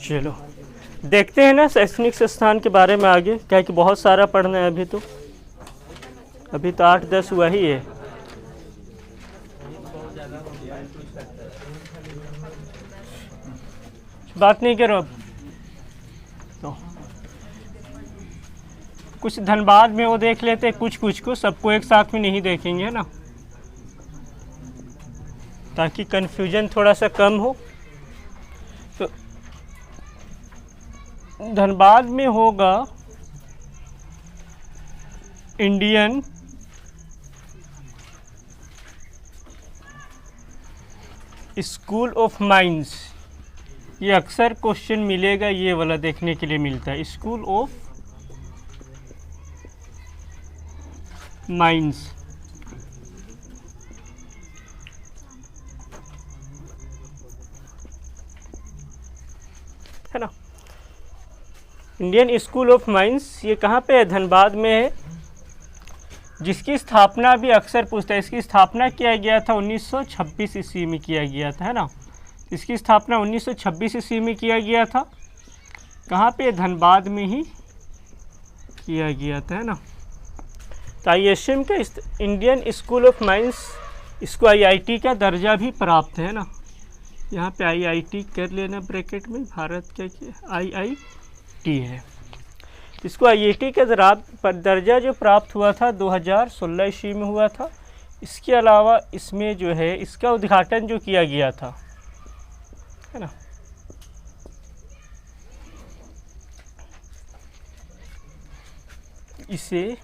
चलो देखते हैं ना शैक्षणिक संस्थान के बारे में आगे, क्या कि बहुत सारा पढ़ना है अभी तो 8-10 हुआ ही है। बात नहीं करो अब तो कुछ धनबाद में वो देख लेते हैं, कुछ को सबको एक साथ में नहीं देखेंगे ना, ताकि कन्फ्यूजन थोड़ा सा कम हो। तो धनबाद में होगा इंडियन स्कूल ऑफ माइंस। ये अक्सर क्वेश्चन मिलेगा, ये वाला देखने के लिए मिलता है, स्कूल ऑफ माइंस। है ना, इंडियन स्कूल ऑफ माइंस ये कहाँ पे है? धनबाद में है, जिसकी स्थापना भी अक्सर पूछता है। इसकी स्थापना किया गया था 1926 ईस्वी में किया गया था, है ना। इसकी स्थापना 1926 ईस्वी में किया गया था। कहाँ पे? धनबाद में ही किया गया था, है ना। तो ISM का इंडियन स्कूल ऑफ माइंस, इसको IIT का दर्जा भी प्राप्त है ना। यहाँ पे IIT कर लेना ब्रैकेट में, भारत का IIT है। इसको IIT का दर्जा जो प्राप्त हुआ था 2016 ईस्वी में हुआ था। इसके अलावा इसमें जो है इसका उद्घाटन जो किया गया था, है ना, इसे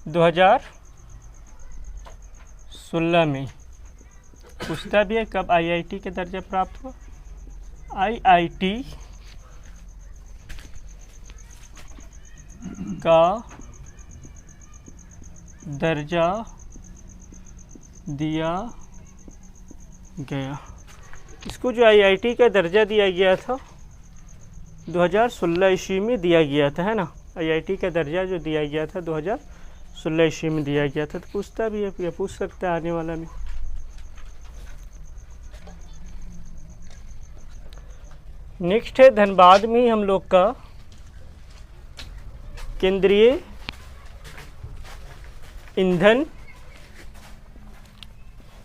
2016 में पूछता भी है कब IIT का दर्जा प्राप्त हुआ। IIT का दर्जा दिया गया। इसको जो IIT का दर्जा दिया गया था 2016 ईस्वी में दिया गया था, है ना। IIT का दर्जा जो दिया गया था 2016 ईस्वी में दिया गया था। तो पूछता भी है, या पूछ सकता है आने वाला में। नेक्स्ट है धनबाद में ही हम लोग का केंद्रीय ईंधन,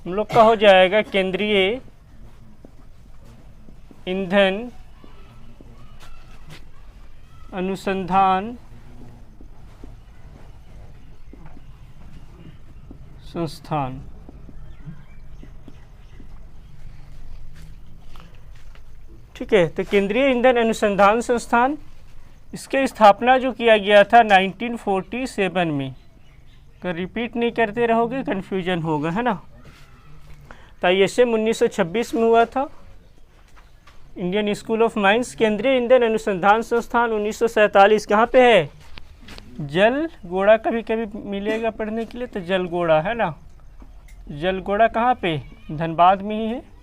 हम लोग का हो जाएगा केंद्रीय ईंधन अनुसंधान संस्थान। ठीक है, तो केंद्रीय ईंधन अनुसंधान संस्थान, इसके स्थापना जो किया गया था 1947 में। अगर रिपीट नहीं करते रहोगे कन्फ्यूजन होगा, है ना। तो ISM 1926 में हुआ था। इंडियन स्कूल ऑफ माइंस, केंद्रीय ईंधन अनुसंधान संस्थान 1947 कहाँ पे है? जलगोड़ा। कभी कभी मिलेगा पढ़ने के लिए, तो जलगोड़ा, है ना। जलगोड़ा कहाँ पे? धनबाद में ही है।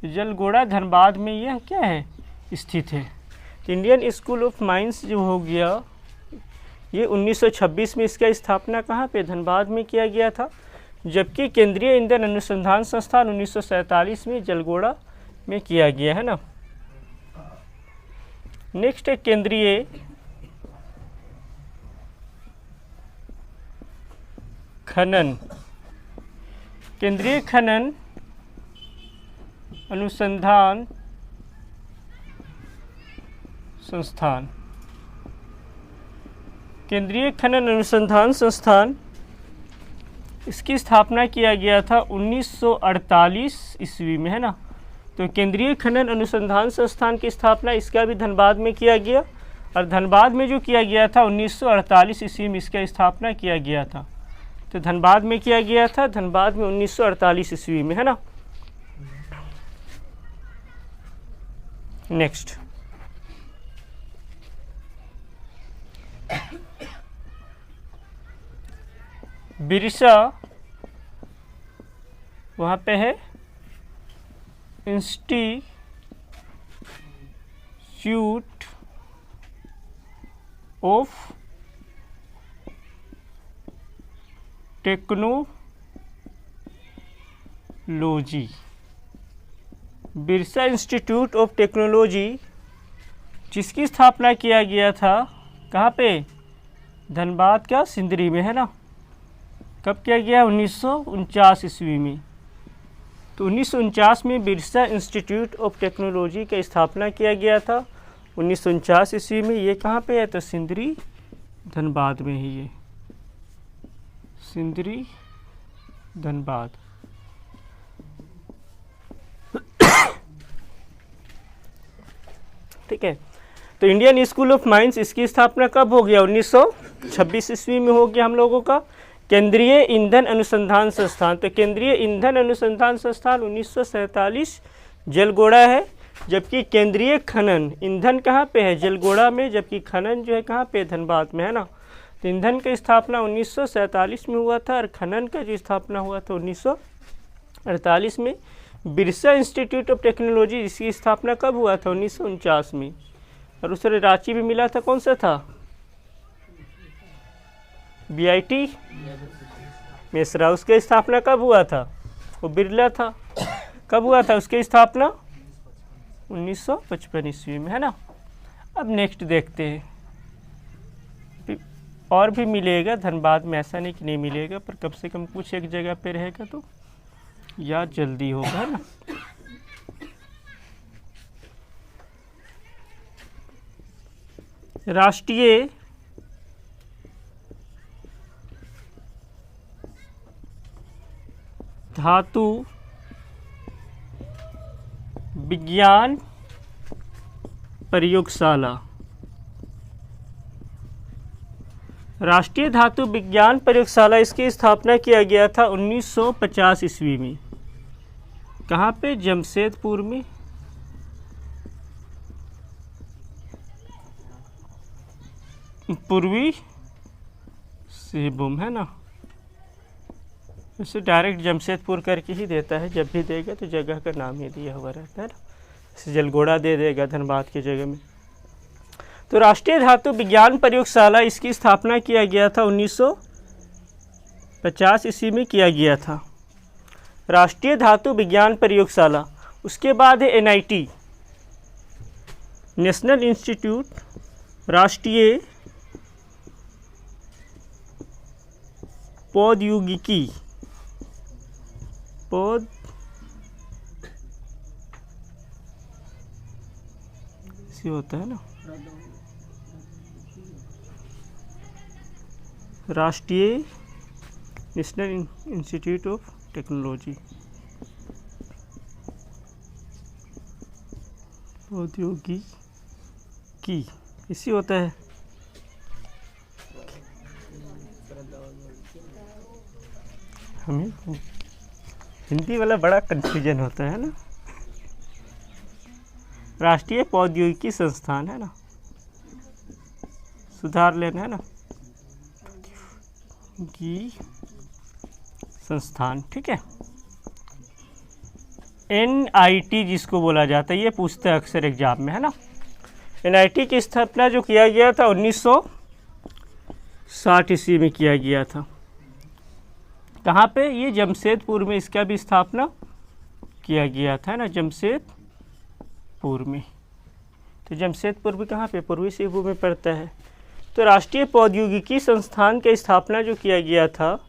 जलगोड़ा धनबाद में यह क्या है? स्थित है। इंडियन स्कूल ऑफ माइंस जो हो गया ये 1926 में, इसका स्थापना कहाँ पे? धनबाद में किया गया था। जबकि केंद्रीय ईंधन अनुसंधान संस्थान 1947 में जलगोड़ा में किया गया, है ना। नेक्स्ट है केंद्रीय खनन। केंद्रीय खनन अनुसंधान संस्थान। केंद्रीय खनन अनुसंधान संस्थान, इसकी स्थापना किया गया था 1948 ईस्वी में, है ना। तो केंद्रीय खनन अनुसंधान संस्थान की स्थापना इसका भी धनबाद में किया गया, और धनबाद में जो किया गया था 1948 ईस्वी में इसका स्थापना किया गया था। तो धनबाद में किया गया था, धनबाद में 1948 ईस्वी में, है ना। नेक्स्ट बिरसा, वहाँ पे है institute of technology. Birsa institute of technology जिसकी स्थापना किया गया था कहाँ पे, धनबाद का सिंदरी में, है ना। कब किया गया, 1949 ईस्वी में। तो 1949 में बिरसा इंस्टीट्यूट ऑफ टेक्नोलॉजी का स्थापना किया गया था 1949 ईस्वी में। ये कहाँ पे है, तो सिंदरी धनबाद में ही, ये सिंदरी धनबाद। ठीक है। तो इंडियन स्कूल ऑफ माइंस, इसकी स्थापना कब हो गया, 1926 ईस्वी में हो गया हम लोगों का। केंद्रीय ईंधन अनुसंधान संस्थान, तो केंद्रीय ईंधन अनुसंधान संस्थान 1947 जलगोड़ा है, जबकि केंद्रीय खनन ईंधन कहाँ पे है, जलगोड़ा में, जबकि खनन जो है कहाँ पे, धनबाद में, है ना। तो ईंधन का स्थापना 1947 में हुआ था और खनन का जो स्थापना हुआ था 1948 में। बिरसा इंस्टीट्यूट ऑफ टेक्नोलॉजी इसकी स्थापना कब हुआ था, 1949 में। और उसे रांची भी मिला था, कौन सा था, BIT मेसरा। उसकी स्थापना कब हुआ था, वो बिरला था। कब हुआ था उसकी स्थापना, 1955 ईस्वी में, है ना। अब नेक्स्ट देखते हैं, और भी मिलेगा धनबाद में, ऐसा नहीं कि नहीं मिलेगा, पर कम से कम कुछ एक जगह पे रहेगा तो याद जल्दी होगा, है ना। राष्ट्रीय धातु विज्ञान प्रयोगशाला, राष्ट्रीय धातु विज्ञान प्रयोगशाला, इसकी स्थापना किया गया था 1950 ईस्वी में। कहाँ पे, जमशेदपुर में। पूर्वी सिंहभूम, है ना। इसे डायरेक्ट जमशेदपुर करके ही देता है, जब भी देगा तो जगह का नाम ही दिया हुआ रहता है ना। इसे जलगोड़ा दे देगा धनबाद की जगह में। तो राष्ट्रीय धातु विज्ञान प्रयोगशाला, इसकी स्थापना किया गया था 1950 ईस्वी में किया गया था, राष्ट्रीय धातु विज्ञान प्रयोगशाला। उसके बाद है NIT, नेशनल इंस्टीट्यूट, राष्ट्रीय प्रौद्योगिकी, होता है ना, राष्ट्रीय नेशनल इंस्टीट्यूट ऑफ टेक्नोलॉजी, प्रौद्योगिकी, इसी होता है। हमें हिंदी वाला बड़ा कंफ्यूजन होता है ना। राष्ट्रीय प्रौद्योगिकी संस्थान, है ना, सुधार लेना, है ना, की संस्थान। ठीक है। NIT जिसको बोला जाता है, ये पूछता है अक्सर एग्जाम में, है ना। NIT की स्थापना जो किया गया था 1960 ईस्वी में किया गया था। कहाँ पे, ये जमशेदपुर में इसका भी स्थापना किया गया था ना, जमशेदपुर में। तो जमशेदपुर भी कहाँ पे, पूर्वी सिंहभूम में पड़ता है। तो राष्ट्रीय प्रौद्योगिकी संस्थान की स्थापना जो किया गया था,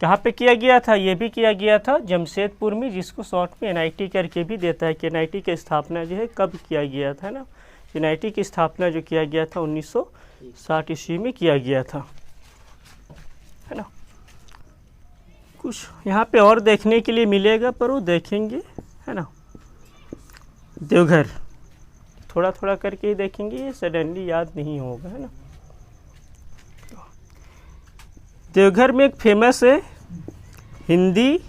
कहाँ पे किया गया था, ये भी किया गया था जमशेदपुर में, जिसको शॉर्ट में NIT करके भी देता है कि NIT की स्थापना जो है कब किया गया था ना। NIT की स्थापना जो किया गया था 1960 ईस्वी में किया गया था, है ना। कुछ यहाँ पे और देखने के लिए मिलेगा, पर वो देखेंगे, है ना। देवघर थोड़ा थोड़ा करके ही देखेंगे, ये सडनली याद नहीं होगा, है ना। देवघर में एक फेमस है हिंदी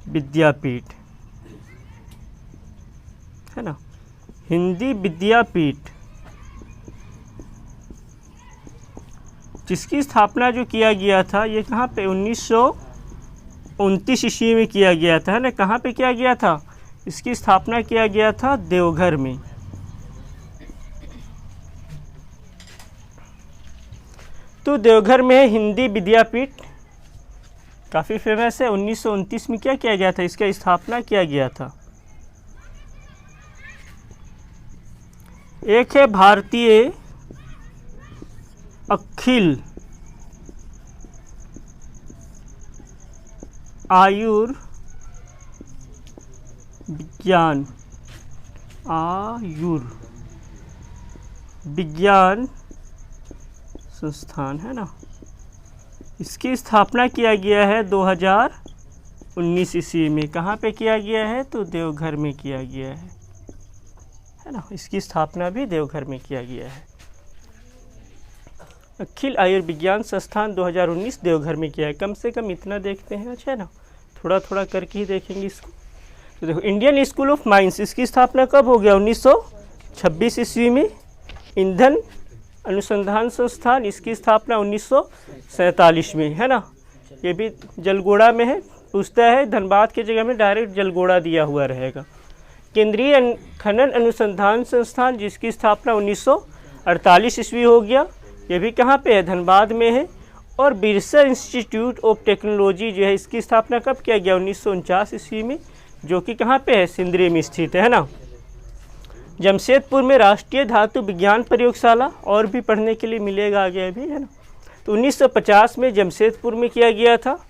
विद्यापीठ, है ना, हिंदी विद्यापीठ, जिसकी स्थापना जो किया गया था, ये कहाँ पे, 1929 ईस्वी में किया गया था, है ना। कहाँ पे किया गया था, इसकी स्थापना किया गया था देवघर में। तो देवघर में है हिंदी विद्यापीठ, काफ़ी फेमस है। 1929 में क्या किया गया था, इसका स्थापना किया गया था। एक है भारतीय अखिल आयुर्विज्ञान संस्थान है ना, इसकी स्थापना किया गया है 2019 ईस्वी में। कहाँ पे किया गया है, तो देवघर में किया गया है ना, इसकी स्थापना भी देवघर में किया गया है। अखिल आयुर्विज्ञान संस्थान 2019 देवघर में किया है। कम से कम इतना देखते हैं, अच्छा है ना, थोड़ा थोड़ा करके ही देखेंगे इसको। तो देखो, इंडियन स्कूल ऑफ माइंस, इसकी स्थापना कब हो गया, 1926 ईस्वी में। ईंधन अनुसंधान संस्थान, इसकी स्थापना 1947 में, है ना। ये भी जलगोड़ा में है, पूछता है धनबाद की जगह में डायरेक्ट जलगोड़ा दिया हुआ रहेगा। केंद्रीय खनन अनुसंधान संस्थान, जिसकी स्थापना 1948 ईस्वी हो गया, ये भी कहाँ पे है, धनबाद में है। और बिरसा इंस्टीट्यूट ऑफ टेक्नोलॉजी जो है, इसकी स्थापना कब किया गया, 1949 ईस्वी में, जो कि कहाँ पे है, सिंदरी में स्थित है ना। जमशेदपुर में राष्ट्रीय धातु विज्ञान प्रयोगशाला, और भी पढ़ने के लिए मिलेगा आगे अभी, है ना। तो 1950 में जमशेदपुर में किया गया था।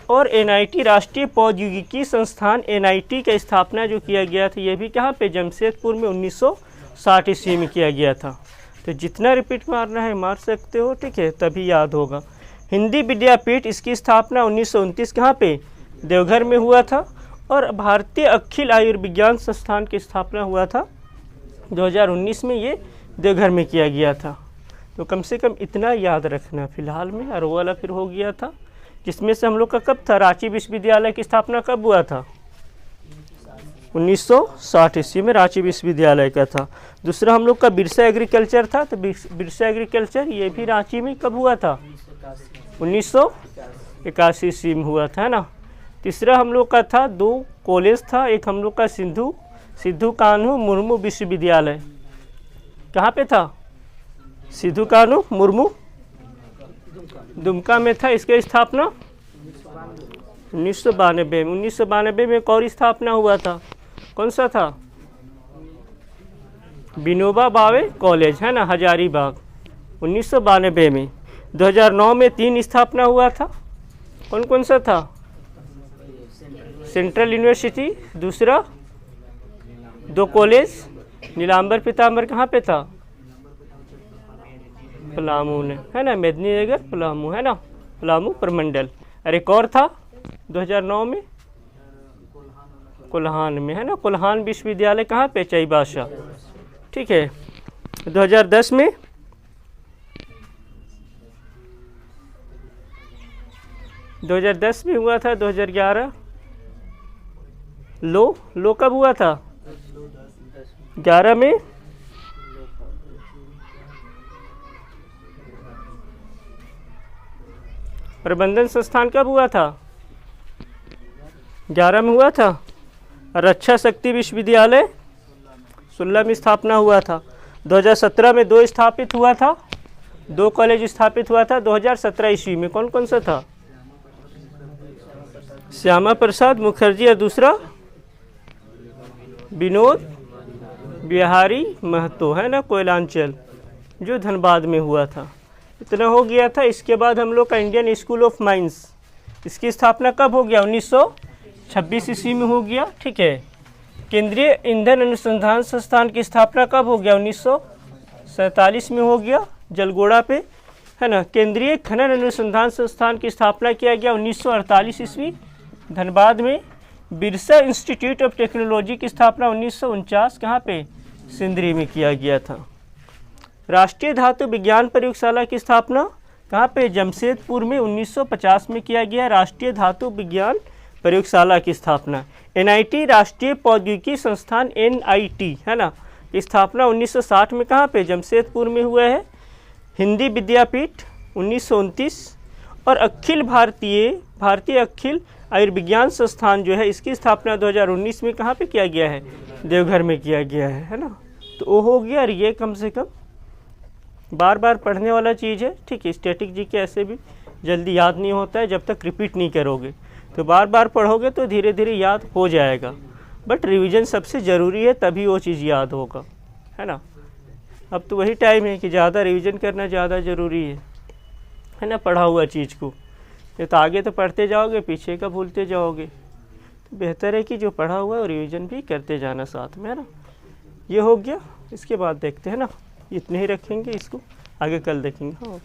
और NIT राष्ट्रीय प्रौद्योगिकी संस्थान, NIT का स्थापना जो किया गया था, ये भी कहाँ पे, जमशेदपुर में 1960 ईस्वी में किया गया था। तो जितना रिपीट मारना है मार सकते हो, ठीक है, तभी याद होगा। हिंदी विद्यापीठ, इसकी स्थापना 1929 कहाँ पे, देवघर में हुआ था। और भारतीय अखिल आयुर्विज्ञान संस्थान की स्थापना हुआ था 2019 में, ये देवघर में किया गया था। तो कम से कम इतना याद रखना फिलहाल में। और वो वाला फिर हो गया था, जिसमें से हम लोग का कब था, रांची विश्वविद्यालय की स्थापना कब हुआ था, 1960 ईस्वी में रांची विश्वविद्यालय का था। दूसरा हम लोग का बिरसा एग्रीकल्चर था, तो बिरसा एग्रीकल्चर ये भी रांची में कब हुआ था, 1981 ईस्वी में हुआ था, है ना। तीसरा हम लोग का था, 2 कॉलेज था, एक हम लोग का सिद्धू कान्हू मुर्मू विश्वविद्यालय, कहाँ पे था, सिद्धू कान्हू मुर्मू, दुमका में था। इसकी स्थापना 1992 में। 1992 में एक और स्थापना हुआ था, कौन सा था, विनोबा भावे कॉलेज, है ना, हजारीबाग, 1992 में। 2009 में 3 स्थापना हुआ था, कौन कौन सा था, सेंट्रल यूनिवर्सिटी, दूसरा 2 कॉलेज, नीलांबर पीताम्बर कहाँ पे था, पलामू ने, है ना, मेदिनीनगर पलामू, है ना, पलामू प्रमंडल। और एक और था 2009 में कोल्हान में, है ना, कोल्हान विश्वविद्यालय कहाँ पे, चाईबासा, ठीक है। 2010 में हुआ था। 2011 लो कब हुआ था, 11 में। प्रबंधन संस्थान कब हुआ था, 11 में हुआ था। रक्षा शक्ति विश्वविद्यालय 16 में स्थापना हुआ था। 2017 में 2 स्थापित हुआ था, 2 कॉलेज स्थापित हुआ था। 2017 ईस्वी में कौन कौन सा था, श्यामा प्रसाद मुखर्जी, और दूसरा विनोद बिहारी महतो, है ना, कोयलांचल, जो धनबाद में हुआ था। इतना हो गया था। इसके बाद हम लोग का इंडियन स्कूल ऑफ माइंस, इसकी स्थापना कब हो गया, 1926 ईस्वी में हो गया, ठीक है। केंद्रीय ईंधन अनुसंधान संस्थान की स्थापना कब हो गया, 1947 में हो गया, जलगोड़ा पे, है ना। केंद्रीय खनन अनुसंधान संस्थान की स्थापना किया गया 1948 ईस्वी, धनबाद में। बिरसा इंस्टीट्यूट ऑफ टेक्नोलॉजी की स्थापना 1949 कहाँ पे, सिंदरी में किया गया था। राष्ट्रीय धातु विज्ञान प्रयोगशाला की स्थापना कहाँ पे, जमशेदपुर में 1950 में किया गया। राष्ट्रीय धातु विज्ञान प्रयोगशाला की स्थापना। NIT राष्ट्रीय प्रौद्योगिकी संस्थान, NIT, है ना, स्थापना 1960 में कहाँ पे, जमशेदपुर में हुआ है। हिंदी विद्यापीठ 1929। और भारतीय अखिल आयुर्विज्ञान संस्थान जो है, इसकी स्थापना 2019 में कहाँ पे किया गया है, देवघर में किया गया है ना। तो वो हो गया। और ये कम से कम बार बार पढ़ने वाला चीज़ है, ठीक है। स्टैटिक जी के ऐसे भी जल्दी याद नहीं होता है जब तक रिपीट नहीं करोगे। तो बार बार पढ़ोगे तो धीरे धीरे याद हो जाएगा, बट रिवीजन सबसे ज़रूरी है, तभी वो चीज़ याद होगा, है ना। अब तो वही टाइम है कि ज़्यादा रिवीजन करना ज़्यादा ज़रूरी है ना, पढ़ा हुआ चीज़ को। ये तो आगे तो पढ़ते जाओगे, पीछे का भूलते जाओगे। तो बेहतर है कि जो पढ़ा हुआ है रिवीजन भी करते जाना साथ में, है ना। ये हो गया, इसके बाद देखते हैं ना, इतने ही रखेंगे इसको, आगे कल देखेंगे। हाँ।